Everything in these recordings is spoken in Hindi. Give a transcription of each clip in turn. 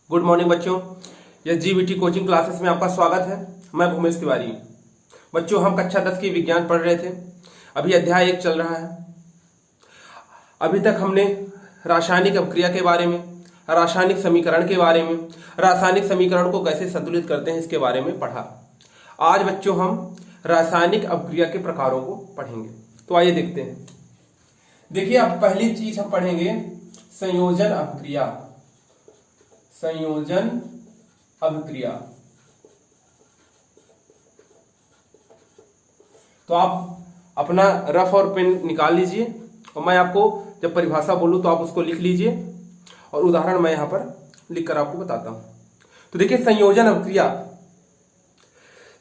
गुड मॉर्निंग बच्चों। यस जीवीटी कोचिंग क्लासेस में आपका स्वागत है। मैं भूमेश तिवारी। बच्चों, हम कक्षा 10 की विज्ञान पढ़ रहे थे। अभी अध्याय 1 चल रहा है। अभी तक हमने रासायनिक अपक्रिया के बारे में, रासायनिक समीकरण के बारे में, रासायनिक समीकरण को कैसे संतुलित करते हैं इसके बारे में पढ़ा। आज बच्चों हम रासायनिक अपक्रिया के प्रकारों को पढ़ेंगे। तो आइए देखते हैं। देखिए, अब पहली चीज हम पढ़ेंगे संयोजन अपक्रिया। संयोजन अभिक्रिया। तो आप अपना रफ और पेन निकाल लीजिए और मैं आपको जब परिभाषा बोलूं तो आप उसको लिख लीजिए और उदाहरण मैं यहां पर लिखकर आपको बताता हूं। तो देखिए, संयोजन अभिक्रिया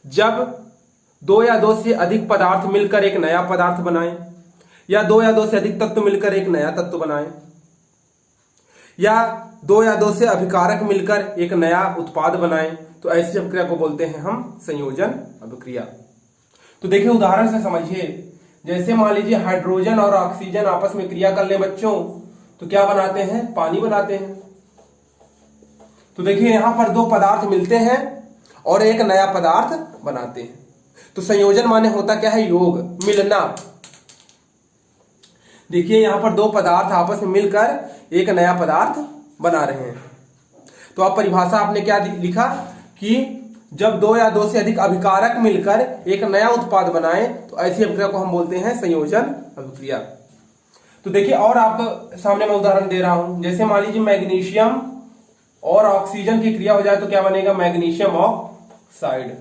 जब दो या दो से अधिक पदार्थ मिलकर एक नया पदार्थ बनाएं, या दो या दो से अधिक तत्व मिलकर एक नया तत्व बनाएं, या दो या दो से अभिकारक मिलकर एक नया उत्पाद बनाएं, तो ऐसी अभिक्रिया को बोलते हैं हम संयोजन अभिक्रिया। तो देखिए, उदाहरण से समझिए। जैसे मान लीजिए हाइड्रोजन और ऑक्सीजन आपस में क्रिया कर ले बच्चों, तो क्या बनाते हैं? पानी बनाते हैं। तो देखिए, यहां पर दो पदार्थ मिलते हैं और एक नया पदार्थ बनाते हैं। तो संयोजन माने होता क्या है? योग, मिलना। देखिए, यहां पर दो पदार्थ आपस में मिलकर एक नया पदार्थ बना रहे हैं। तो अब परिभाषा आपने क्या लिखा कि जब दो या दो से अधिक अभिकारक मिलकर एक नया उत्पाद बनाएं, तो ऐसी अभिक्रिया को हम बोलते हैं संयोजन अभिक्रिया। तो देखिए, और आपके सामने मैं उदाहरण दे रहा हूं। जैसे मान लीजिए मैग्नीशियम और ऑक्सीजन की क्रिया हो जाए तो क्या बनेगा? Magnesium oxide.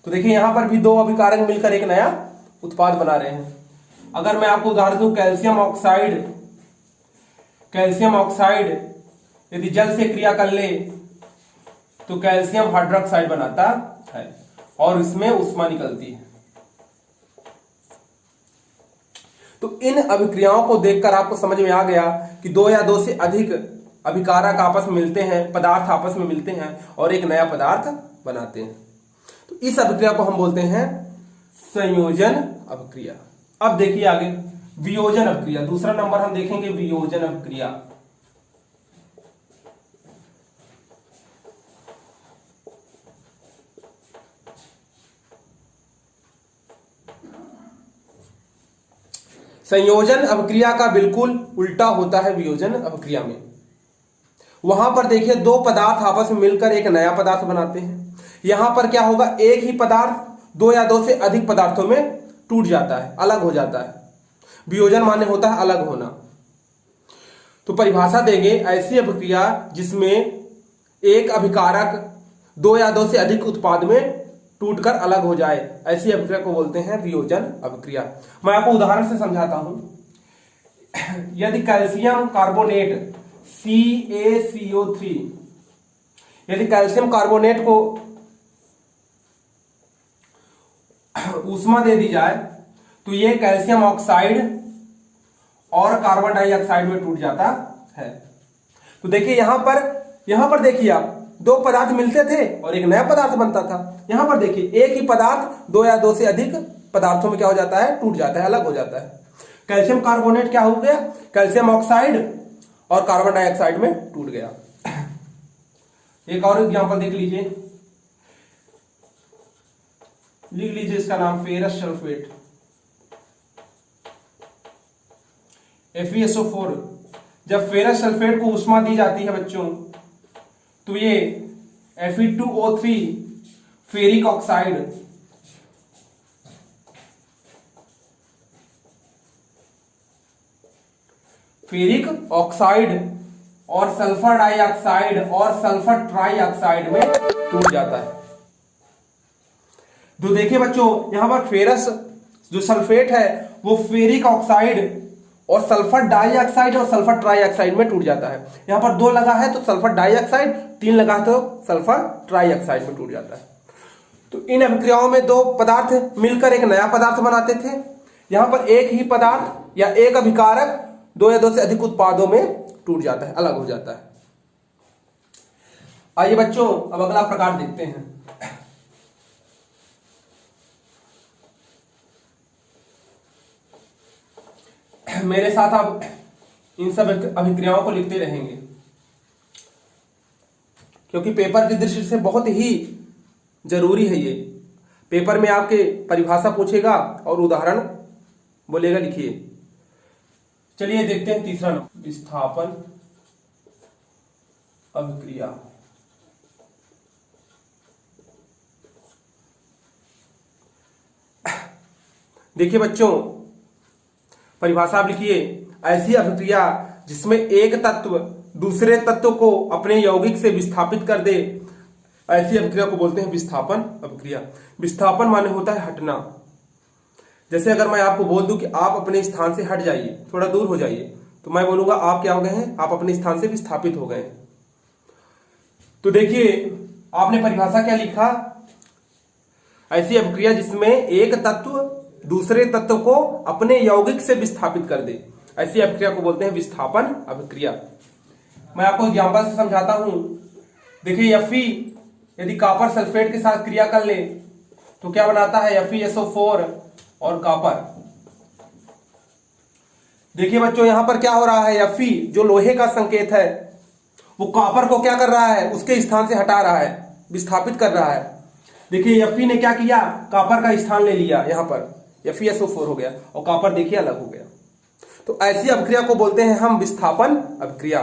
तो देखिए, यहां पर भी दो अभिकारक मिलकर एक नया उत्पाद बना रहे हैं। अगर मैं आपको उदाहरण दूं, कैल्शियम ऑक्साइड। कैल्शियम ऑक्साइड यदि जल से क्रिया कर ले तो कैल्शियम हाइड्रोक्साइड बनाता है और इसमें ऊष्मा निकलती है। तो इन अभिक्रियाओं को देखकर आपको समझ में आ गया कि दो या दो से अधिक अभिकारक आपस में मिलते हैं, पदार्थ आपस में मिलते हैं और एक नया पदार्थ बनाते हैं। तो इस अभिक्रिया को हम बोलते हैं संयोजन अभिक्रिया। अब देखिए आगे वियोजन अभिक्रिया। दूसरा नंबर हम देखेंगे वियोजन अभिक्रिया। संयोजन अभिक्रिया का बिल्कुल उल्टा होता है वियोजन अभिक्रिया में। वहां पर देखिए, दो पदार्थ आपस में मिलकर एक नया पदार्थ बनाते हैं। यहां पर क्या होगा? एक ही पदार्थ दो या दो से अधिक पदार्थों में टूट जाता है, अलग हो जाता है। वियोजन माने होता है अलग होना। तो परिभाषा देंगे ऐसी अभिक्रिया जिसमें एक अभिकारक दो या दो से अधिक उत्पाद में टूटकर अलग हो जाए, ऐसी अभिक्रिया को बोलते हैं वियोजन अभिक्रिया। मैं आपको उदाहरण से समझाता हूं। यदि कैल्शियम कार्बोनेट CaCO3, यदि कैल्शियम कार्बोनेट को ऊष्मा दे दी जाए तो ये कैल्शियम ऑक्साइड और कार्बन डाइऑक्साइड में टूट जाता है। तो देखिए, यहां पर देखिए आप, दो पदार्थ मिलते थे और एक नया पदार्थ बनता था। यहां पर देखिए, एक ही पदार्थ दो या दो से अधिक पदार्थों में क्या हो जाता है? टूट जाता है, अलग हो जाता है। कैल्शियम कार्बोनेट क्या हो गया? कैल्शियम ऑक्साइड और कार्बन डाइऑक्साइड में टूट गया। एक और एग्जांपल देख लीजिए, लिख लीजिए इसका नाम फेरस सल्फेट, FeSO4। जब फेरस सल्फेट को ऊष्मा दी जाती है बच्चों, तो ये Fe2O3 फेरिक ऑक्साइड और सल्फर डाइऑक्साइड और सल्फर ट्राइऑक्साइड में टूट जाता है। तो देखिए बच्चों, यहां पर फेरस जो सल्फेट है वो फेरिक ऑक्साइड और सल्फर डाइऑक्साइड और सल्फर ट्राइऑक्साइड में टूट जाता है। यहां पर दो लगा है तो सल्फर डाइऑक्साइड, तीन लगा है तो सल्फर ट्राइऑक्साइड में टूट जाता है। तो इन अभिक्रियाओं में दो पदार्थ मिलकर एक नया पदार्थ बनाते थे। यहां पर एक ही पदार्थ या एक अभिकारक दो या दो से अधिक उत्पादों में टूट जाता है, अलग हो जाता है। आइए बच्चों, अब अगला प्रकार देखते हैं। मेरे साथ आप इन सब अभिक्रियाओं को लिखते रहेंगे। क्योंकि पेपर की दृष्टि से बहुत ही जरूरी है ये। पेपर में आपके परिभाषा पूछेगा और उदाहरण बोलेगा, लिखिए। चलिए देखते हैं तीसरा नंबर, विस्थापन अभिक्रिया। देखिए बच्चों, परिभाषा आप लिखिए, ऐसी अभिक्रिया जिसमें एक तत्व दूसरे तत्व को अपने यौगिक से विस्थापित कर दे, ऐसी अभिक्रिया को बोलते हैं विस्थापन अभिक्रिया। विस्थापन माने होता है हटना। जैसे अगर मैं आपको बोल दूं कि आप अपने स्थान से हट जाइए, थोड़ा दूर हो जाइए, तो मैं बोलूंगा आप क्या हो गए हैं, आप अपने स्थान से विस्थापित हो गए। तो देखिए आपने परिभाषा क्या लिखा, ऐसी अभिक्रिया जिसमें एक तत्व दूसरे तत्व को अपने यौगिक से विस्थापित कर दे, ऐसी अभिक्रिया को बोलते हैं विस्थापन अभिक्रिया। मैं आपको एग्जांपल से समझाता हूं। देखिए Fe यदि कॉपर सल्फेट के साथ क्रिया कर ले तो क्या बनाता है, FeSO4 और कॉपर। देखिए बच्चों यहां पर क्या हो रहा है, Fe जो लोहे का संकेत है वो कॉपर को क्या कर रहा है, उसके स्थान से हटा रहा है, विस्थापित कर रहा है। देखिए Fe ने क्या किया, कॉपर का स्थान ले लिया, यहां पर FeSO4 हो गया और कॉपर देखिए अलग हो गया। तो ऐसी अभिक्रिया को बोलते हैं हम विस्थापन अभिक्रिया।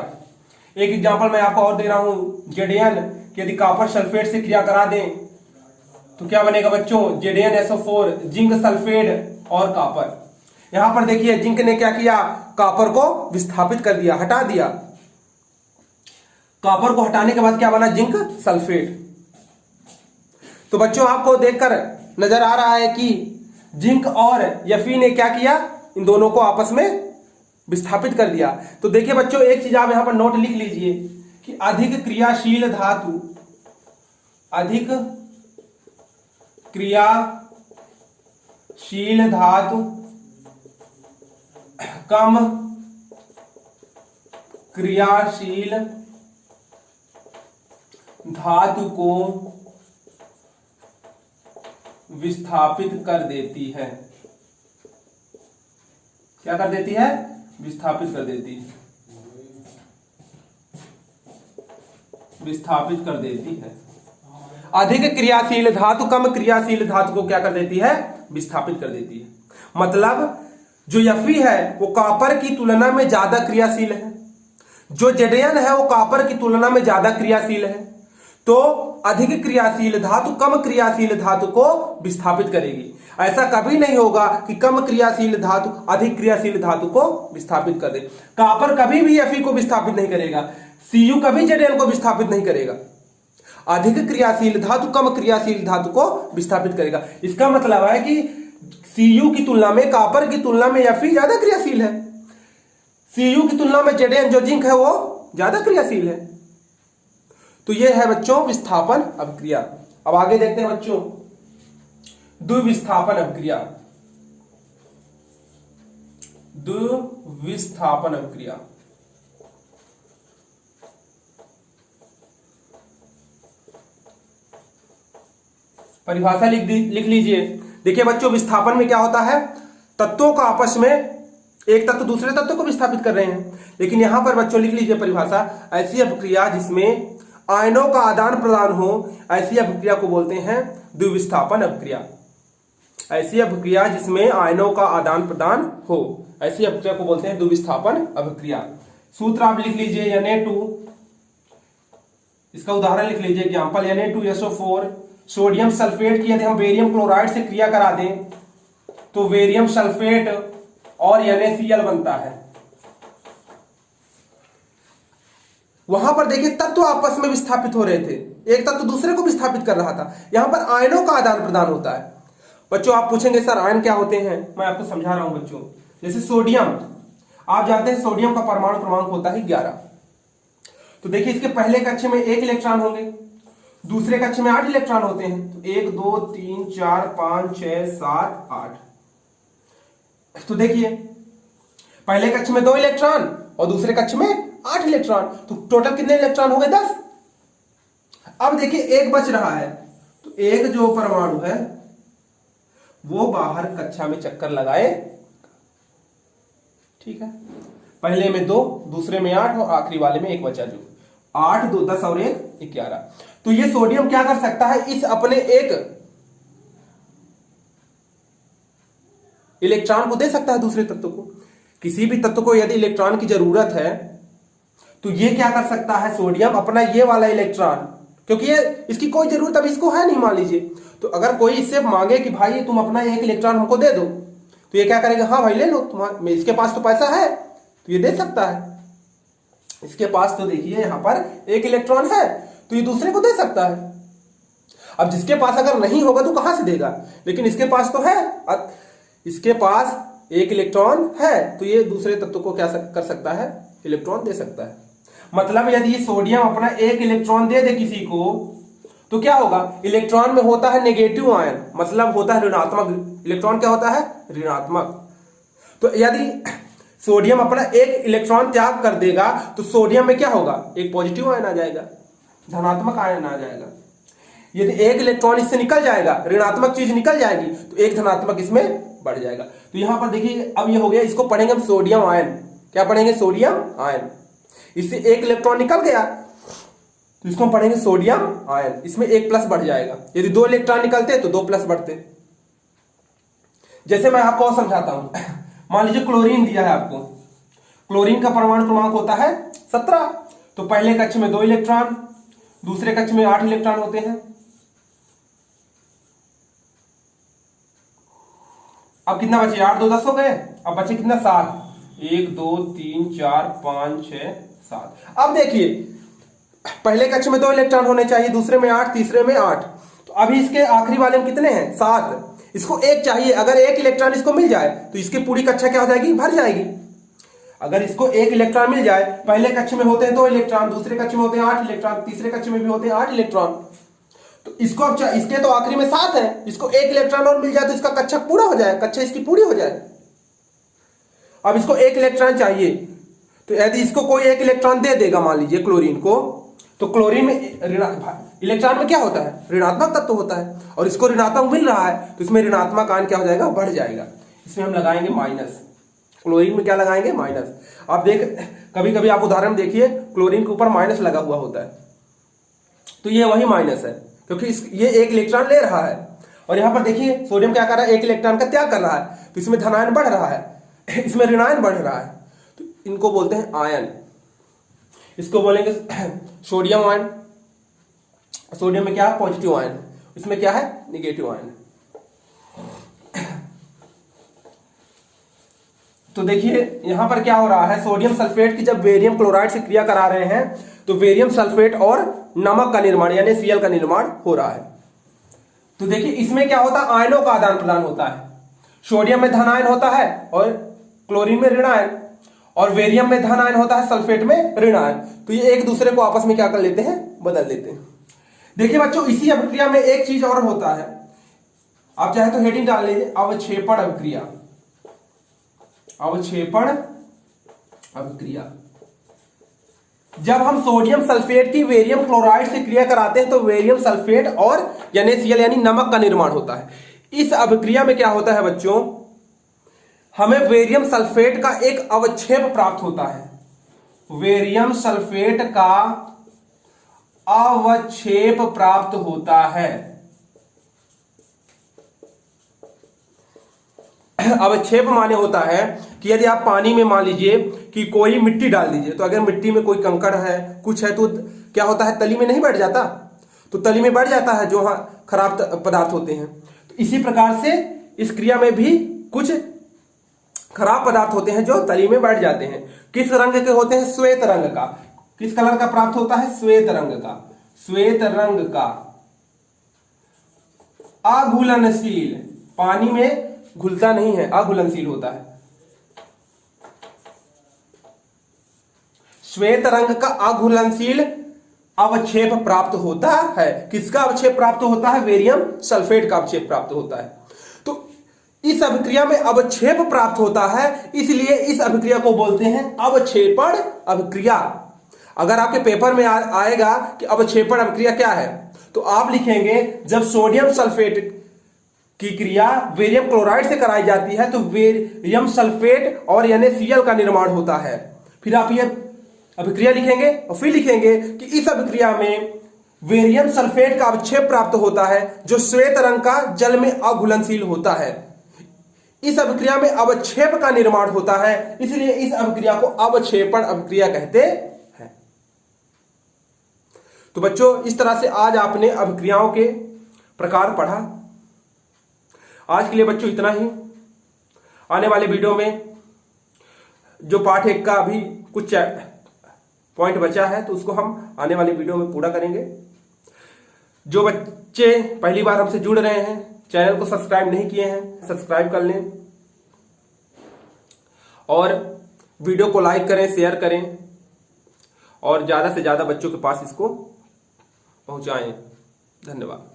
एक एग्जांपल मैं आपको और दे रहा हूं, Zn यदि कॉपर सल्फेट से क्रिया करा दें तो क्या बनेगा बच्चों, ZnSO4, जिंक सल्फेट और कॉपर। यहां पर देखिए जिंक ने क्या किया, कॉपर को विस्थापित कर दिया, हटा दिया। कॉपर को हटाने के बाद क्या बना, जिंक सल्फेट। तो बच्चों आपको देखकर नजर आ रहा है कि जिंक और Fe ने क्या किया, इन दोनों को आपस में विस्थापित कर दिया। तो देखिए बच्चों एक चीज आप यहां पर नोट लिख लीजिए कि अधिक क्रियाशील धातु, अधिक क्रियाशील धातु कम क्रियाशील धातु को विस्थापित कर देती है। क्या कर देती है, विस्थापित कर देती है, विस्थापित कर देती है। अधिक क्रियाशील धातु कम क्रियाशील धातु को क्या कर देती है, विस्थापित कर देती है। मतलब जो Fe है वो कॉपर की तुलना में ज्यादा क्रियाशील है, जो Zn है वो कॉपर की तुलना में ज्यादा क्रियाशील है। तो अधिक क्रियाशील धातु कम क्रियाशील धातु को विस्थापित करेगी। ऐसा कभी नहीं होगा कि कम क्रियाशील धातु अधिक क्रियाशील धातु को विस्थापित कर दे। कॉपर कभी भी Fe को विस्थापित नहीं करेगा, Cu कभी Zn को विस्थापित नहीं करेगा। अधिक क्रियाशील धातु कम क्रियाशील धातु को विस्थापित करेगा। इसका मतलब है कि Cu की तुलना में, कॉपर की तुलना में Fe ज्यादा क्रियाशील है, Cu की तुलना में Zn जो जिंक है वो ज्यादा क्रियाशील है। तो ये है बच्चों विस्थापन अभिक्रिया। अब आगे देखते हैं बच्चों द्विविस्थापन अभिक्रिया। द्विविस्थापन अभिक्रिया परिभाषा लिख लीजिए। देखिए बच्चों विस्थापन में क्या होता है, तत्वों का आपस में, एक तत्व दूसरे तत्व को विस्थापित कर रहे हैं। लेकिन यहां पर बच्चों लिख लीजिए परिभाषा, ऐसी अभिक्रिया जिसमें आयनों का आदान प्रदान हो, ऐसी अभिक्रिया को बोलते हैं द्विविस्थापन अभिक्रिया। ऐसी अभिक्रिया जिसमें आयनों का आदान प्रदान हो, ऐसी अभिक्रिया को बोलते हैं द्विविस्थापन अभिक्रिया। सूत्र आप लिख लीजिए Na2, इसका उदाहरण लिख लीजिए एग्जांपल, Na2SO4 सोडियम सल्फेट की यदि हम बेरियम क्लोराइड से क्रिया करा दें तो बेरियम सल्फेट और NaCl बनता है। वहां पर देखिए तत्व आपस में विस्थापित हो रहे थे, एक तत्व दूसरे को विस्थापित कर रहा था। यहां पर आयनों का आदान प्रदान होता है। बच्चों आप पूछेंगे सर आयन क्या होते हैं, मैं आपको समझा रहा हूं बच्चों। जैसे सोडियम, आप जानते हैं सोडियम का परमाणु क्रमांक होता है 11। तो देखिए इसके पहले कक्ष में 1 इलेक्ट्रॉन होंगे, दूसरे कक्ष में 8 इलेक्ट्रॉन होते हैं। तो 1 2 3 4 5 6 7 8। तो देखिए पहले कक्ष में 2 इलेक्ट्रॉन और दूसरे कक्ष में 8 इलेक्ट्रॉन, तो टोटल कितने इलेक्ट्रॉन हो गए, 10। अब देखिए एक बच रहा है, तो एक जो परमाणु है वो बाहर कक्षा में चक्कर लगाए, ठीक है। पहले में 2, दूसरे में 8 और आखिरी वाले में 1 बचा जो। 8 2 10 और 1 11। तो ये सोडियम क्या कर सकता है, इस अपने एक इलेक्ट्रॉन को दे सकता है दूसरे तत्व को। किसी भी तत्व को यदि इलेक्ट्रॉन की जरूरत है तो ये क्या कर सकता है, सोडियम अपना ये वाला इलेक्ट्रॉन, क्योंकि ये इसकी कोई जरूरत अब इसको है नहीं मान लीजिए, तो अगर कोई इससे मांगे कि भाई तुम अपना एक इलेक्ट्रॉन हमको दे दो, तो ये क्या करेगा, हाँ भाई ले लो, तुम्हारे इसके पास तो पैसा है तो ये दे सकता है। इसके पास तो देखिए यहां पर एक इलेक्ट्रॉन है तो ये दूसरे को दे सकता है। अब जिसके पास अगर नहीं होगा तो कहां से देगा, लेकिन इसके पास तो है, इसके पास एक इलेक्ट्रॉन है तो ये दूसरे तत्व को क्या कर सकता है, इलेक्ट्रॉन दे सकता है। मतलब यदि सोडियम अपना एक इलेक्ट्रॉन दे दे किसी को तो क्या होगा, इलेक्ट्रॉन में होता है नेगेटिव आयन, मतलब होता है ऋणात्मक। इलेक्ट्रॉन क्या होता है, ऋणात्मक। तो यदि सोडियम अपना एक इलेक्ट्रॉन त्याग कर देगा तो सोडियम में क्या होगा, एक पॉजिटिव आयन आ जाएगा, धनात्मक आयन आ जाएगा। यदि एक इलेक्ट्रॉन इससे निकल जाएगा, ऋणात्मक चीज निकल जाएगी, तो एक धनात्मक इसमें बढ़ जाएगा। तो यहां पर देखिए अब ये हो गया, इसको पढ़ेंगे हम सोडियम आयन। क्या पढ़ेंगे, सोडियम आयन। इससे एक इलेक्ट्रॉन निकल गया तो इसको हम पढ़ेंगे सोडियम आयन, इसमें एक प्लस बढ़ जाएगा। यदि 2 इलेक्ट्रॉन निकलते तो 2 प्लस बढ़ते। जैसे मैं आपको और समझाता हूं, मान लीजिए क्लोरीन दिया है आपको, क्लोरीन का परमाणु क्रमांक होता है 17, तो पहले कक्ष में 2 इलेक्ट्रॉन, दूसरे कक्ष में 8 इलेक्ट्रॉन होते हैं। अब कितना बचे, 8 2 10 हो गए, अब बचे कितना, 7, 1 2 3 4 5 6 7। अब देखिए पहले कक्ष में 2 इलेक्ट्रॉन होने चाहिए, दूसरे में 8, तीसरे में 8, तो अभी इसके आखिरी वाले में कितने हैं, 7। इसको एक चाहिए, अगर एक इलेक्ट्रॉन इसको मिल जाए तो इसकी पूरी कक्षा क्या हो जाएगी, भर जाएगी। अगर इसको एक इलेक्ट्रॉन मिल जाए, पहले कक्ष में होते हैं 2 इलेक्ट्रॉन, दूसरे कक्ष में होते हैं 8 इलेक्ट्रॉन, तीसरे कक्ष में भी होते हैं 8 इलेक्ट्रॉन, तो इसको अब इसके तो आखिरी में 7 है, इसको एक इलेक्ट्रॉन और मिल जाए तो इसका कक्षा पूरा हो जाए, कक्षा इसकी पूरी हो जाए। अब इसको एक इलेक्ट्रॉन चाहिए, तो यदि इसको कोई एक इलेक्ट्रॉन दे देगा मान लीजिए क्लोरीन को, तो क्लोरीन में इलेक्ट्रॉन में क्या होता है, ऋणात्मक तत्व होता है, और इसको ऋणात्मक मिल रहा है तो इसमें ऋणात्मक आयन क्या हो जाएगा, बढ़ जाएगा। इसमें हम लगाएंगे माइनस, क्लोरीन में क्या लगाएंगे, माइनस। आप कभी कभी आप उदाहरण देखिए, क्लोरीन के ऊपर माइनस लगा हुआ होता है, तो ये वही माइनस है, क्योंकि ये एक इलेक्ट्रॉन ले रहा है। और यहां पर देखिए सोडियम क्या कर रहा है, एक इलेक्ट्रॉन का त्याग कर रहा है, तो इसमें धनायन बढ़ रहा है, इसमें ऋणायन बढ़ रहा है, तो इनको बोलते हैं आयन। इसको बोलेंगे सोडियम आयन। सोडियम में क्या है, पॉजिटिव आयन, इसमें क्या है, निगेटिव आयन। तो देखिए यहां पर क्या हो रहा है, सोडियम सल्फेट की जब बेरियम क्लोराइड से क्रिया करा रहे हैं तो बेरियम सल्फेट और नमक का निर्माण यानी Cl का निर्माण हो रहा है। तो देखिए इसमें क्या होता है, आयनों का आदान प्रदान होता है। सोडियम में धन आयन होता है और क्लोरीन में ऋण आयन, और बेरियम में धन आयन होता है, सल्फेट में ऋण आयन। तो ये एक दूसरे को आपस में क्या कर लेते हैं, बदल लेते हैं। देखिए बच्चों इसी अभिक्रिया में एक चीज और होता है, आप चाहे तो हेडिंग डाल लीजिए, अवक्षेपण अभिक्रिया। अवक्षेपण अभिक्रिया, जब हम सोडियम सल्फेट की बेरियम क्लोराइड से क्रिया कराते हैं तो बेरियम सल्फेट और NaCl यानी नमक का निर्माण होता है। इस अभिक्रिया में क्या होता है बच्चों, हमें बेरियम सल्फेट का एक अवक्षेप प्राप्त होता है। बेरियम सल्फेट का अवक्षेप प्राप्त होता है। अवक्षेप माने होता है कि यदि आप पानी में मान लीजिए कि कोई मिट्टी डाल दीजिए, तो अगर मिट्टी में कोई कंकड़ है कुछ है तो क्या होता है, तली में नहीं बैठ जाता, तो तली में बैठ जाता है जो खराब पदार्थ होते हैं। तो इसी प्रकार से इस क्रिया में भी कुछ खराब पदार्थ होते हैं जो तली में बैठ जाते हैं। किस रंग के होते हैं, श्वेत रंग का। किस कलर का प्राप्त होता है, श्वेत रंग का। श्वेत रंग का अघुलनशील, पानी में घुलता नहीं है, अघुलनशील होता है। श्वेत रंग का अघुलनशील अवक्षेप प्राप्त होता है। किसका अवक्षेप प्राप्त होता है, बेरियम सल्फेट का अवक्षेप प्राप्त होता है। तो इस अभिक्रिया में अवक्षेप प्राप्त होता है, इसलिए इस अभिक्रिया को बोलते हैं अवक्षेपण अभिक्रिया। अगर आपके पेपर में आएगा कि अवक्षेपण अभिक्रिया क्या है, तो आप लिखेंगे जब सोडियम सल्फेट की क्रिया बेरियम क्लोराइड से कराई जाती है तो बेरियम सल्फेट और NaCl का निर्माण होता है। फिर आप ये अभिक्रिया लिखेंगे और फिर लिखेंगे कि इस अभिक्रिया में वेरियम सल्फेट का अवक्षेप प्राप्त होता है जो श्वेत रंग का जल में अघुलनशील होता है। इस अभिक्रिया में अवक्षेप का निर्माण होता है, इसलिए इस अभिक्रिया को अवक्षेपण अभिक्रिया कहते हैं। तो बच्चों, इस तरह से आज आपने अभिक्रियाओं के प्रकार पढ़ा। आज के लिए बच्चों इतना ही। आने वाले वीडियो में जो पाठ 1 का अभी कुछ पॉइंट बचा है तो उसको हम आने वाली वीडियो में पूरा करेंगे। जो बच्चे पहली बार हमसे जुड़ रहे हैं, चैनल को सब्सक्राइब नहीं किए हैं, सब्सक्राइब कर लें और वीडियो को लाइक करें, शेयर करें और ज्यादा से ज्यादा बच्चों के पास इसको पहुंचाएं। धन्यवाद।